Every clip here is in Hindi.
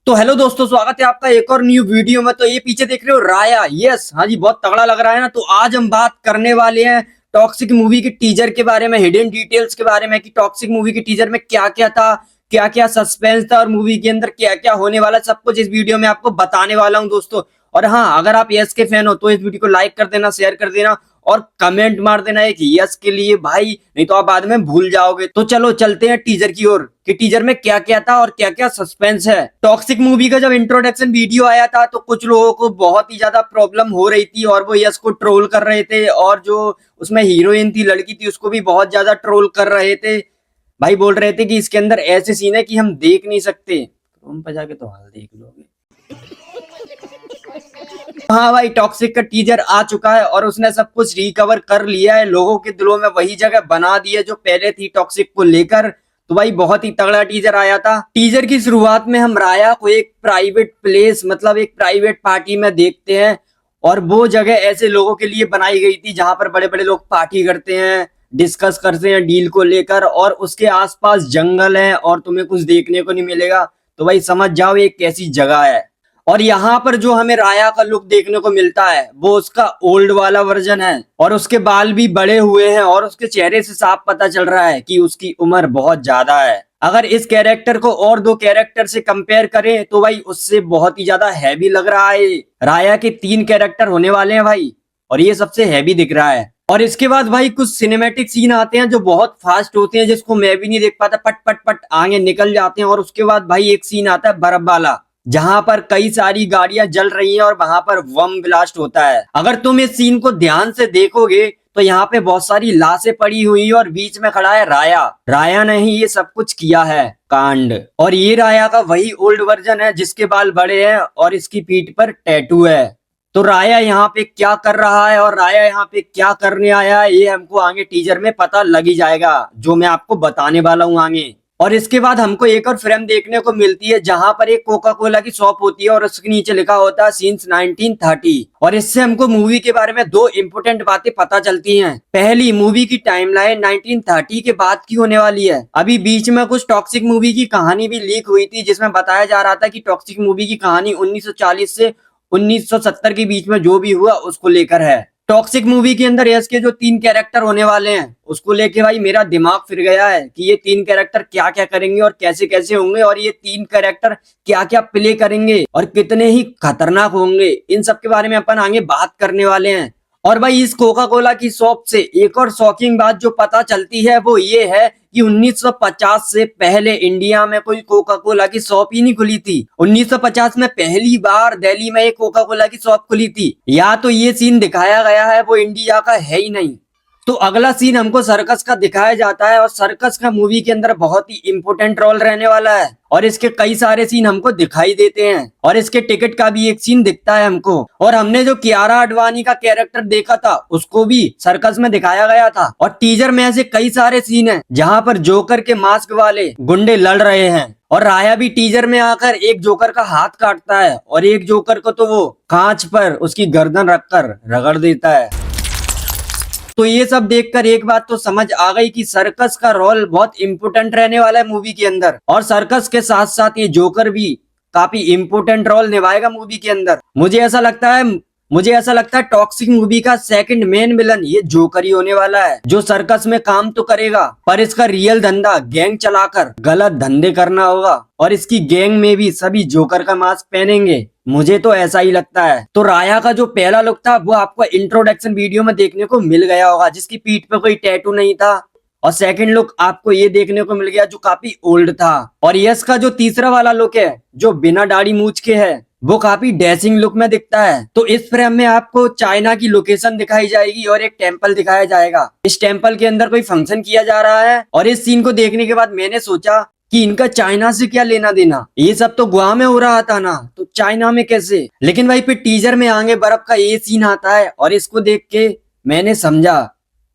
तो हेलो दोस्तों, स्वागत है आपका एक और न्यू वीडियो में। तो ये पीछे देख रहे हो राया, यस हाँ जी, बहुत तगड़ा लग रहा है ना। तो आज हम बात करने वाले हैं टॉक्सिक मूवी के टीजर के बारे में, हिडन डिटेल्स के बारे में कि टॉक्सिक मूवी के टीजर में क्या क्या था, क्या क्या सस्पेंस था और मूवी के अंदर क्या क्या होने वाला, सब कुछ इस वीडियो में आपको बताने वाला हूँ दोस्तों। और हाँ, अगर आप यस के फैन हो तो इस वीडियो को लाइक कर देना, शेयर कर देना और कमेंट मार देना एक यस के लिए भाई, नहीं तो आप बाद में भूल जाओगे। तो चलो चलते हैं टीजर की ओर कि टीजर में क्या क्या था और क्या क्या सस्पेंस है। टॉक्सिक मूवी का जब इंट्रोडक्शन वीडियो आया था तो कुछ लोगों को बहुत ही ज्यादा प्रॉब्लम हो रही थी और वो यस को ट्रोल कर रहे थे, और जो उसमें हीरोइन थी, लड़की थी, उसको भी बहुत ज्यादा ट्रोल कर रहे थे भाई। बोल रहे थे कि इसके अंदर ऐसे सीन है कि हम देख नहीं सकते। क्रोम पर जाके तो हाल देख लोगे। हाँ भाई, टॉक्सिक का टीजर आ चुका है और उसने सब कुछ रिकवर कर लिया है, लोगों के दिलों में वही जगह बना दी है जो पहले थी टॉक्सिक को लेकर। तो भाई बहुत ही तगड़ा टीजर आया था। टीजर की शुरुआत में हम राया को एक प्राइवेट प्लेस, मतलब एक प्राइवेट पार्टी में देखते हैं, और वो जगह ऐसे लोगों के लिए बनाई गई थी जहां पर बड़े बड़े लोग पार्टी करते हैं, डिस्कस करते हैं डील को लेकर, और उसके आसपास जंगल है और तुम्हें कुछ देखने को नहीं मिलेगा। तो भाई समझ जाओ ये कैसी जगह है। और यहाँ पर जो हमें राया का लुक देखने को मिलता है वो उसका ओल्ड वाला वर्जन है, और उसके बाल भी बड़े हुए हैं और उसके चेहरे से साफ पता चल रहा है कि उसकी उम्र बहुत ज्यादा है। अगर इस कैरेक्टर को और दो कैरेक्टर से कंपेयर करें तो भाई उससे बहुत ही ज्यादा हैवी लग रहा है। राया के 3 कैरेक्टर होने वाले हैं भाई, और ये सबसे हैवी दिख रहा है। और इसके बाद भाई कुछ सिनेमैटिक सीन आते हैं जो बहुत फास्ट होते हैं, जिसको मैं भी नहीं देख पाता, पट पट पट आगे निकल जाते हैं। और उसके बाद भाई एक सीन आता है बर्फ वाला, जहां पर कई सारी गाड़ियां जल रही हैं और वहां पर बम ब्लास्ट होता है। अगर तुम इस सीन को ध्यान से देखोगे तो यहाँ पे बहुत सारी लाशें पड़ी हुई और बीच में खड़ा है राया। राया ने ही ये सब कुछ किया है कांड। और ये राया का वही ओल्ड वर्जन है जिसके बाल बड़े हैं और इसकी पीठ पर टैटू है। तो राया यहाँ पे क्या कर रहा है और राया यहाँ पे क्या करने आया है, ये हमको आगे टीजर में पता लग ही जाएगा, जो मैं आपको बताने वाला हूँ आगे। और इसके बाद हमको एक और फ्रेम देखने को मिलती है जहां पर एक कोका कोला की शॉप होती है और उसके नीचे लिखा होता है सिंस 1930। और इससे हमको मूवी के बारे में 2 इम्पोर्टेंट बातें पता चलती हैं। पहली, मूवी की टाइमलाइन 1930 के बाद की होने वाली है। अभी बीच में कुछ टॉक्सिक मूवी की कहानी भी लीक हुई थी जिसमें बताया जा रहा था कि टॉक्सिक मूवी की कहानी 1940 से 1970 के बीच में जो भी हुआ उसको लेकर है। टॉक्सिक मूवी के अंदर यस के जो 3 कैरेक्टर होने वाले हैं उसको लेके भाई मेरा दिमाग फिर गया है कि ये 3 कैरेक्टर क्या क्या करेंगे और कैसे कैसे होंगे, और ये 3 कैरेक्टर क्या क्या प्ले करेंगे और कितने ही खतरनाक होंगे, इन सब के बारे में अपन आगे बात करने वाले हैं। और भाई इस कोका कोला की शॉप से एक और शॉकिंग बात जो पता चलती है वो ये है कि 1950 से पहले इंडिया में कोई कोका कोला की शॉप ही नहीं खुली थी। 1950 में पहली बार दिल्ली में एक कोका कोला की शॉप खुली थी। या तो ये सीन दिखाया गया है वो इंडिया का है ही नहीं। तो अगला सीन हमको सर्कस का दिखाया जाता है, और सर्कस का मूवी के अंदर बहुत ही इंपॉर्टेंट रोल रहने वाला है, और इसके कई सारे सीन हमको दिखाई देते हैं, और इसके टिकट का भी एक सीन दिखता है हमको। और हमने जो कियारा आडवाणी का कैरेक्टर देखा था उसको भी सर्कस में दिखाया गया था। और टीजर में ऐसे कई सारे सीन हैं जहां पर जोकर के मास्क वाले गुंडे लड़ रहे हैं, और राया भी टीजर में आकर एक जोकर का हाथ काटता है और एक जोकर को तो वो कांच पर उसकी गर्दन रखकर रगड़ देता है। तो ये सब देखकर एक बात तो समझ आ गई कि सर्कस का रोल बहुत इंपॉर्टेंट रहने वाला है मूवी के अंदर, और सर्कस के साथ साथ ये जोकर भी काफी इंपॉर्टेंट रोल निभाएगा मूवी के अंदर। मुझे ऐसा लगता है टॉक्सिक मूवी का सेकंड मेन विलन ये जोकर ही होने वाला है, जो सर्कस में काम तो करेगा पर इसका रियल धंधा गैंग चलाकर गलत धंधे करना होगा, और इसकी गैंग में भी सभी जोकर का मास्क पहनेंगे। मुझे तो ऐसा ही लगता है। तो राया का जो पहला लुक था वो आपको इंट्रोडक्शन वीडियो में देखने को मिल गया होगा, जिसकी पीठ पे कोई टैटू नहीं था। और सेकंड लुक आपको ये देखने को मिल गया जो काफी ओल्ड था। और यस का जो तीसरा वाला लुक है जो बिना दाढ़ी मूछ के है वो काफी डैशिंग लुक में दिखता है। तो इस फ्रेम में आपको चाइना की लोकेशन दिखाई जाएगी और एक टेम्पल दिखाया जाएगा। इस टेम्पल के अंदर कोई फंक्शन किया जा रहा है, और इस सीन को देखने के बाद मैंने सोचा कि इनका चाइना से क्या लेना देना, ये सब तो गोवा में हो रहा था ना, तो चाइना में कैसे। लेकिन भाई फिर टीजर में आगे बर्फ का ये सीन आता है और इसको देख के मैंने समझा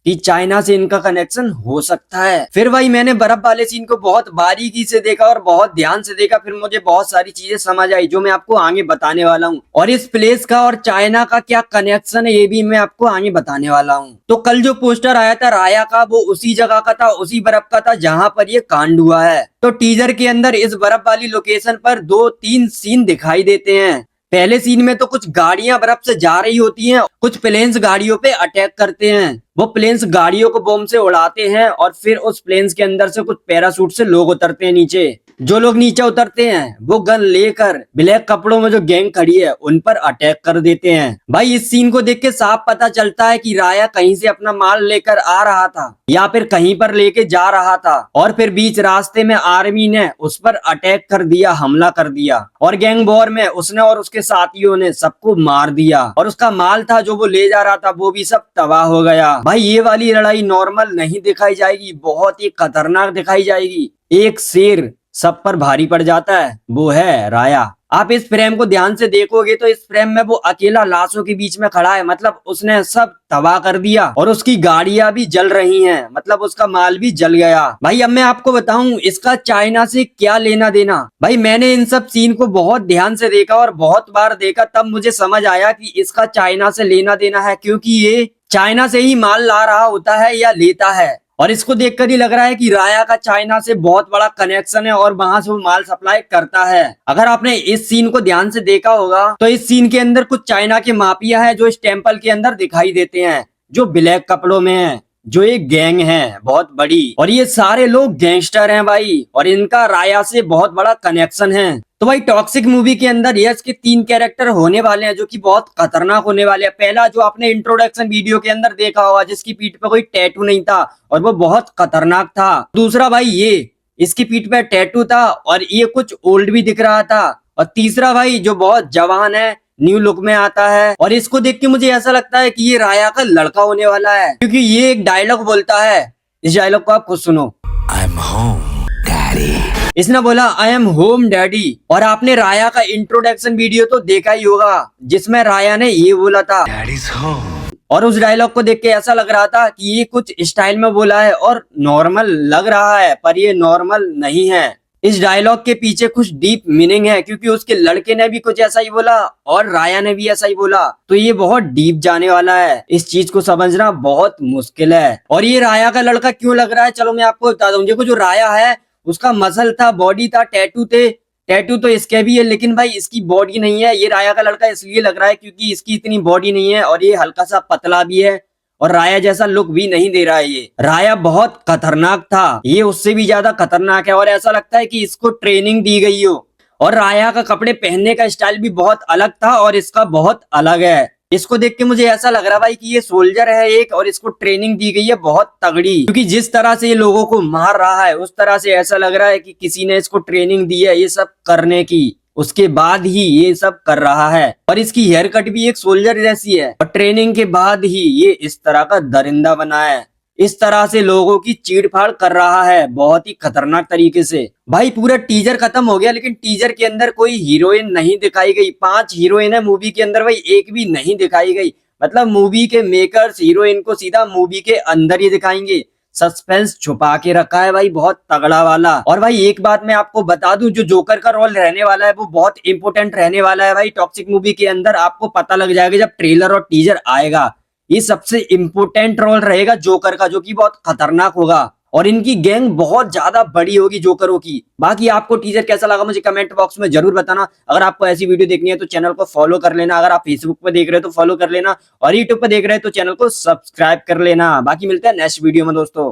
कि चाइना से इनका कनेक्शन हो सकता है। फिर भाई मैंने बर्फ वाले सीन को बहुत बारीकी से देखा और बहुत ध्यान से देखा, फिर मुझे बहुत सारी चीजें समझ आई जो मैं आपको आगे बताने वाला हूँ। और इस प्लेस का और चाइना का क्या कनेक्शन है ये भी मैं आपको आगे बताने वाला हूँ। तो कल जो पोस्टर आया था राया का, वो उसी जगह का था, उसी बर्फ का था जहाँ पर ये कांड हुआ है। तो टीजर के अंदर इस बर्फ वाली लोकेशन पर 2-3 सीन दिखाई देते हैं। पहले सीन में तो कुछ गाड़ियां बर्फ से जा रही होती हैं, कुछ प्लेन्स गाड़ियों पे अटैक करते हैं। वो प्लेन्स गाड़ियों को बम से उड़ाते हैं और फिर उस प्लेन्स के अंदर से कुछ पैराशूट से लोग उतरते हैं नीचे। जो लोग नीचे उतरते हैं वो गन लेकर ब्लैक कपड़ों में जो गैंग खड़ी है उन पर अटैक कर देते हैं। भाई इस सीन को देख के साफ पता चलता है कि राया कहीं से अपना माल लेकर आ रहा था या फिर कहीं पर लेके जा रहा था, और फिर बीच रास्ते में आर्मी ने उस पर अटैक कर दिया, हमला कर दिया, और गैंग वॉर में उसने और उसके साथियों ने सबको मार दिया, और उसका माल था जो वो ले जा रहा था वो भी सब तबाह हो गया। भाई ये वाली लड़ाई नॉर्मल नहीं दिखाई जाएगी, बहुत ही खतरनाक दिखाई जाएगी। एक शेर सब पर भारी पड़ जाता है, वो है राया। आप इस फ्रेम को ध्यान से देखोगे तो इस फ्रेम में वो अकेला लाशों के बीच में खड़ा है, मतलब उसने सब तबाह कर दिया, और उसकी गाड़ियां भी जल रही हैं, मतलब उसका माल भी जल गया। भाई अब मैं आपको बताऊं इसका चाइना से क्या लेना देना। भाई मैंने इन सब सीन को बहुत ध्यान से देखा और बहुत बार देखा, तब मुझे समझ आया कि इसका चाइना से लेना देना है, क्योंकि ये चाइना से ही माल ला रहा होता है या लेता है। और इसको देखकर ही लग रहा है कि राया का चाइना से बहुत बड़ा कनेक्शन है और वहां से वो माल सप्लाई करता है। अगर आपने इस सीन को ध्यान से देखा होगा तो इस सीन के अंदर कुछ चाइना के माफिया है जो इस टेम्पल के अंदर दिखाई देते हैं, जो ब्लैक कपड़ों में है, जो एक गैंग है बहुत बड़ी, और ये सारे लोग गैंगस्टर हैं भाई, और इनका राया से बहुत बड़ा कनेक्शन है। तो भाई टॉक्सिक मूवी के अंदर यश के 3 कैरेक्टर होने वाले हैं जो कि बहुत खतरनाक होने वाले हैं। पहला जो आपने इंट्रोडक्शन वीडियो के अंदर देखा होगा, जिसकी पीठ पे कोई टैटू नहीं था और वो बहुत खतरनाक था। दूसरा भाई ये, इसकी पीठ पे टैटू था और ये कुछ ओल्ड भी दिख रहा था। और तीसरा भाई जो बहुत जवान है, न्यू लुक में आता है, और इसको देख के मुझे ऐसा लगता है कि ये राया का लड़का होने वाला है, क्योंकि ये एक डायलॉग बोलता है। इस डायलॉग को आप खुद सुनो। I am home daddy. इसने बोला आई एम होम डैडी। और आपने राया का इंट्रोडक्शन वीडियो तो देखा ही होगा जिसमें राया ने ये बोला था, डैडीज होम। और उस डायलॉग को देख के ऐसा लग रहा था कि ये कुछ स्टाइल में बोला है और नॉर्मल लग रहा है, पर ये नॉर्मल नहीं है। इस डायलॉग के पीछे कुछ डीप मीनिंग है, क्योंकि उसके लड़के ने भी कुछ ऐसा ही बोला और राया ने भी ऐसा ही बोला, तो ये बहुत डीप जाने वाला है। इस चीज को समझना बहुत मुश्किल है। और ये राया का लड़का क्यों लग रहा है, चलो मैं आपको बता दूं। देखो जो राया है उसका मसल था, बॉडी था, टैटू थे, टैटू तो इसके भी है, लेकिन भाई इसकी बॉडी नहीं है। ये राया का लड़का इसलिए लग रहा है क्योंकि इसकी इतनी बॉडी नहीं है, और ये हल्का सा पतला भी है, और राया जैसा लुक भी नहीं दे रहा है। ये राया बहुत खतरनाक था, ये उससे भी ज्यादा खतरनाक है, और ऐसा लगता है कि इसको ट्रेनिंग दी गई हो। और राया का कपड़े पहनने का स्टाइल भी बहुत अलग था और इसका बहुत अलग है। इसको देख के मुझे ऐसा लग रहा भाई कि ये सोल्जर है एक, और इसको ट्रेनिंग दी गई है बहुत तगड़ी, क्योंकि जिस तरह से ये लोगों को मार रहा है उस तरह से ऐसा लग रहा है कि किसी ने इसको ट्रेनिंग दी है ये सब करने की, उसके बाद ही ये सब कर रहा है। और इसकी हेयर कट भी एक सोल्जर जैसी है, और ट्रेनिंग के बाद ही ये इस तरह का दरिंदा बना है। इस तरह से लोगों की चीड़-फाड़ कर रहा है बहुत ही खतरनाक तरीके से। भाई पूरा टीजर खत्म हो गया, लेकिन टीजर के अंदर कोई हीरोइन नहीं दिखाई गई। 5 हीरोइन है मूवी के अंदर, भाई एक भी नहीं दिखाई गई। मतलब मूवी के मेकर्स हीरोइन को सीधा मूवी के अंदर ही दिखाएंगे। सस्पेंस छुपा के रखा है भाई बहुत तगड़ा वाला। और भाई एक बात मैं आपको बता दूं, जो जोकर का रोल रहने वाला है वो बहुत इंपोर्टेंट रहने वाला है भाई टॉक्सिक मूवी के अंदर। आपको पता लग जाएगा जब ट्रेलर और टीजर आएगा। ये सबसे इंपोर्टेंट रोल रहेगा जोकर का, जो कि बहुत खतरनाक होगा, और इनकी गैंग बहुत ज्यादा बड़ी होगी जोकरों की। बाकी आपको टीजर कैसा लगा मुझे कमेंट बॉक्स में जरूर बताना। अगर आपको ऐसी वीडियो देखनी है तो चैनल को फॉलो कर लेना, अगर आप फेसबुक पे देख रहे हो तो फॉलो कर लेना, और यूट्यूब पे देख रहे हो तो चैनल को सब्सक्राइब कर लेना। बाकी मिलते हैं नेक्स्ट वीडियो में दोस्तों।